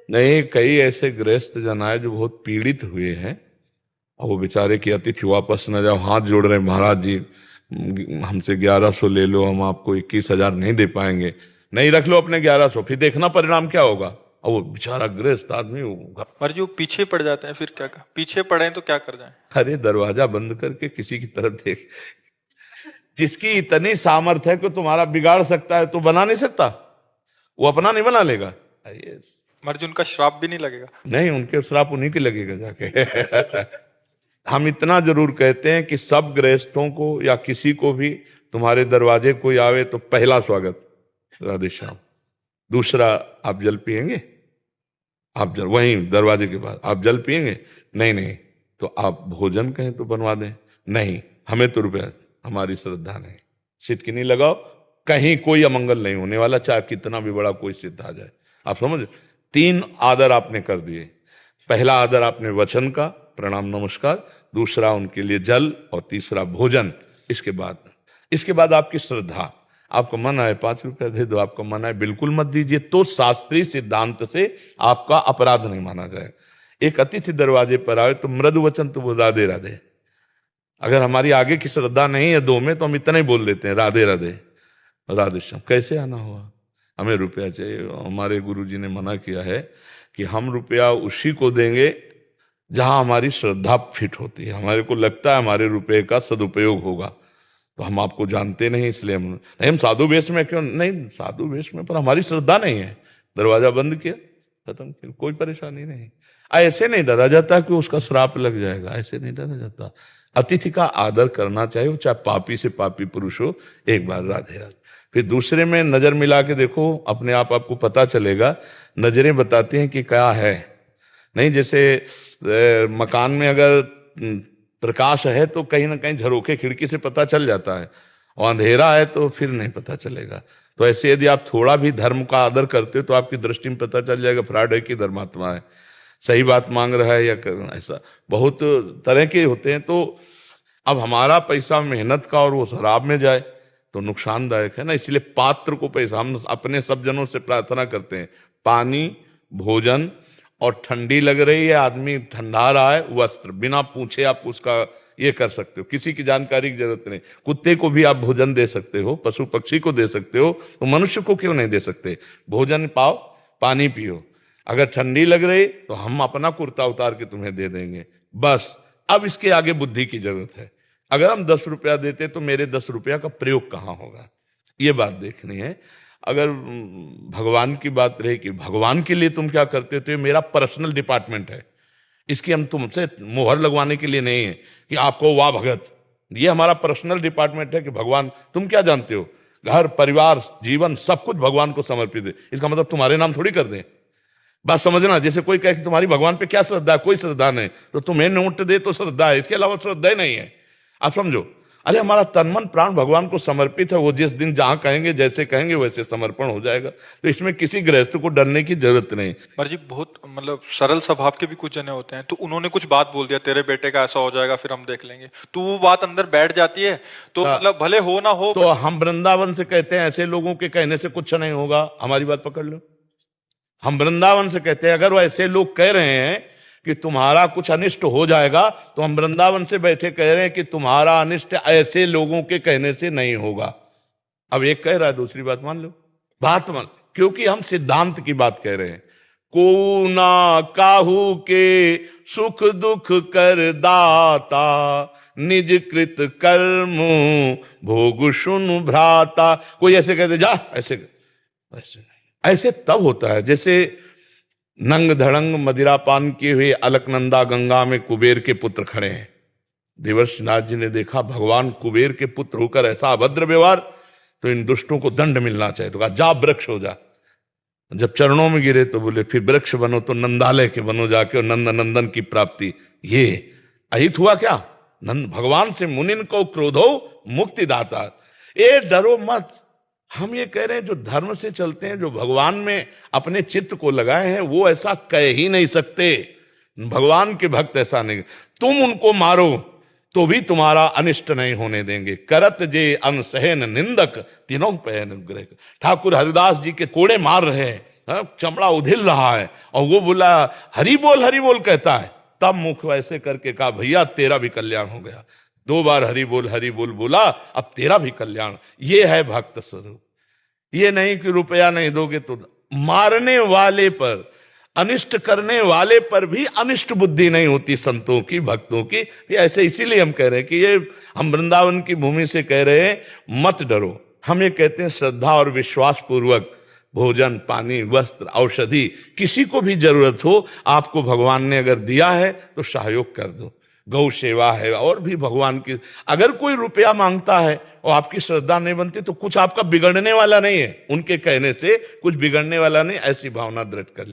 नहीं, कई ऐसे गृहस्थ जन आए जो बहुत पीड़ित हुए हैं, और वो बेचारे की अतिथि वापस न जाओ, हाथ जोड़ रहे हैं, महाराज जी हमसे 1100 ले लो, हम आपको 21,000 नहीं दे पाएंगे। नहीं, रख लो अपने 1100, फिर देखना परिणाम क्या होगा। और वो बेचारा गृहस्थ आदमी होगा। पर जो पीछे पड़ जाते हैं फिर क्या कर, पीछे पड़े तो क्या कर जाएं? अरे दरवाजा बंद करके किसी की तरफ देख। जिसकी इतनी सामर्थ्य है कि तुम्हारा बिगाड़ सकता है तो बना नहीं सकता, वो अपना नहीं बना लेगा। यस। मर्जी उनका श्राप भी नहीं लगेगा? नहीं, उनके श्राप उन्हीं के लगेगा जाके। हम इतना जरूर कहते हैं कि सब गृहस्थों को या किसी को भी तुम्हारे दरवाजे कोई आवे तो पहला स्वागत राधे श्याम। दूसरा, आप जल पिएंगे? आप जल, वहीं दरवाजे के पास, आप जल पिएंगे? नहीं नहीं, तो आप भोजन कहें तो बनवा दें। नहीं, हमें तो रुपया, हमारी श्रद्धा नहीं। सिटकिनी लगाओ, कहीं कोई अमंगल नहीं होने वाला, चाहे कितना भी बड़ा कोई सिद्ध आ जाए। आप समझ, 3 आदर आपने कर दिए। पहला आदर आपने वचन का, प्रणाम नमस्कार, दूसरा उनके लिए जल, और तीसरा भोजन। इसके बाद आपकी श्रद्धा। आपका मन आए 5 रुपया दे दो, आपका मन आए बिल्कुल मत दीजिए, तो शास्त्रीय सिद्धांत से आपका अपराध नहीं माना जाए। एक अतिथि दरवाजे पर आए तो मृदु वचन तो वो राधे राधे। अगर हमारी आगे की श्रद्धा नहीं है 2 में, तो हम इतना ही बोल देते हैं राधे राधे राधे श्याम। कैसे आना हुआ, हमें रुपया चाहिए। हमारे गुरुजी ने मना किया है कि हम रुपया उसी को देंगे जहां हमारी श्रद्धा फिट होती है, हमारे को लगता है हमारे रुपए का सदुपयोग होगा। तो हम आपको जानते नहीं, इसलिए हम साधु वेश में क्यों नहीं, साधु वेश में, पर हमारी श्रद्धा नहीं है। दरवाजा बंद किया, खत्म किया, कोई परेशानी नहीं। ऐसे नहीं डरा जाता कि उसका श्राप लग जाएगा, ऐसे नहीं डरा जाता। अतिथि का आदर करना चाहिए, चाहे पापी से पापी पुरुष हो। एक बार राधे राधे। फिर दूसरे में नजर मिला के देखो, अपने आप आपको पता चलेगा। नजरें बताती हैं कि क्या है। नहीं, जैसे मकान में अगर प्रकाश है तो कहीं ना कहीं झरोखे खिड़की से पता चल जाता है, और अंधेरा है तो फिर नहीं पता चलेगा। तो ऐसे यदि आप थोड़ा भी धर्म का आदर करते हो तो आपकी दृष्टि में पता चल जाएगा फ्रॉड है कि धर्मात्मा है, सही बात मांग रहा है या ऐसा। बहुत तरह के होते हैं। तो अब हमारा पैसा मेहनत का और वो शराब में जाए तो नुकसानदायक है ना। इसलिए पात्र को पैसा, हम अपने सब जनों से प्रार्थना करते हैं, पानी, भोजन, और ठंडी लग रही है, आदमी ठंडा रहा है, वस्त्र, बिना पूछे आप उसका ये कर सकते हो, किसी की जानकारी की जरूरत नहीं। कुत्ते को भी आप भोजन दे सकते हो, पशु पक्षी को दे सकते हो, तो मनुष्य को क्यों नहीं दे सकते? भोजन पाओ, पानी पियो। अगर ठंडी लग रही तो हम अपना कुर्ता उतार के तुम्हें दे देंगे, बस। अब इसके आगे बुद्धि की जरूरत है। अगर हम 10 रुपया देते तो मेरे 10 रुपया का प्रयोग कहाँ होगा, ये बात देखनी है। अगर भगवान की बात रहे कि भगवान के लिए तुम क्या करते थे, मेरा पर्सनल डिपार्टमेंट है, इसकी हम तुमसे मोहर लगवाने के लिए नहीं है कि आपको वाह भगत। ये हमारा पर्सनल डिपार्टमेंट है कि भगवान, तुम क्या जानते हो, घर परिवार जीवन सब कुछ भगवान को समर्पित है। इसका मतलब तुम्हारे नाम थोड़ी कर दें। बात समझना, जैसे कोई कहे कि तुम्हारी भगवान पे क्या श्रद्धा है, कोई श्रद्धा नहीं, तो तुम्हें नोट दे तो श्रद्धा है, इसके अलावा श्रद्धा ही नहीं है। आप समझो, अरे हमारा तन मन प्राण भगवान को समर्पित है, वो जिस दिन जहां कहेंगे जैसे कहेंगे वैसे समर्पण हो जाएगा। तो इसमें किसी गृहस्थ को डरने की जरूरत नहीं। पर जी बहुत मतलब सरल स्वभाव के भी कुछ जने होते हैं, तो उन्होंने कुछ बात बोल दिया, तेरे बेटे का ऐसा हो जाएगा फिर हम देख लेंगे, तो वो बात अंदर बैठ जाती है। तो मतलब भले हो ना हो, तो हम वृंदावन से कहते हैं ऐसे लोगों के कहने से कुछ नहीं होगा, हमारी बात पकड़ लो। हम वृंदावन से कहते हैं, अगर वो ऐसे लोग कह रहे हैं कि तुम्हारा कुछ अनिष्ट हो जाएगा, तो हम वृंदावन से बैठे कह रहे हैं कि तुम्हारा अनिष्ट ऐसे लोगों के कहने से नहीं होगा। अब एक कह रहा है, दूसरी बात मान लो, बात मान, क्योंकि हम सिद्धांत की बात कह रहे हैं। को ना काहू के सुख दुख कर दाता, निज कृत कर्म भोग सुन भ्राता। कोई ऐसे कहते जा, ऐसे नहीं, ऐसे तब होता है जैसे नंग धड़ंग मदिरापान किए हुए अलकनंदा गंगा में कुबेर के पुत्र खड़े हैं। देवर्षिनाथ जी ने देखा भगवान कुबेर के पुत्र होकर ऐसा अभद्र व्यवहार, तो इन दुष्टों को दंड मिलना चाहिए। तो कहा जा वृक्ष हो जा। जब चरणों में गिरे तो बोले फिर वृक्ष बनो तो नंदालय के बनो जाके, और नंद नंदन की प्राप्ति। ये अहित हुआ क्या? नंद भगवान से मुनिन को क्रोधो मुक्ति दाता। ए डरो मत। हम ये कह रहे हैं जो धर्म से चलते हैं, जो भगवान में अपने चित्त को लगाए हैं, वो ऐसा कह ही नहीं सकते। भगवान के भक्त ऐसा नहीं, तुम उनको मारो तो भी तुम्हारा अनिष्ट नहीं होने देंगे। करत जे अनसहन निंदक तीनों पे अनुग्रह। ठाकुर हरिदास जी के कोड़े मार रहे हैं, चमड़ा उधिल रहा है, और वो बोला हरि बोल कहता है, तब मुख वैसे करके कहा भैया तेरा भी कल्याण हो गया। 2 बार हरि बोल बोला, अब तेरा भी कल्याण। ये है भक्त स्वरूप। ये नहीं कि रुपया नहीं दोगे तो, मारने वाले पर, अनिष्ट करने वाले पर भी अनिष्ट बुद्धि नहीं होती संतों की, भक्तों की। ऐसे इसीलिए हम कह रहे हैं कि ये हम वृंदावन की भूमि से कह रहे हैं, मत डरो। हम ये कहते हैं श्रद्धा और विश्वास पूर्वक भोजन, पानी, वस्त्र, औषधि, किसी को भी जरूरत हो, आपको भगवान ने अगर दिया है तो सहयोग कर दो। गौ सेवा है और भी भगवान की, अगर कोई रुपया मांगता है और आपकी श्रद्धा नहीं बनती तो कुछ आपका बिगड़ने वाला नहीं है, उनके कहने से कुछ बिगड़ने वाला नहीं, ऐसी भावना दृढ़ कर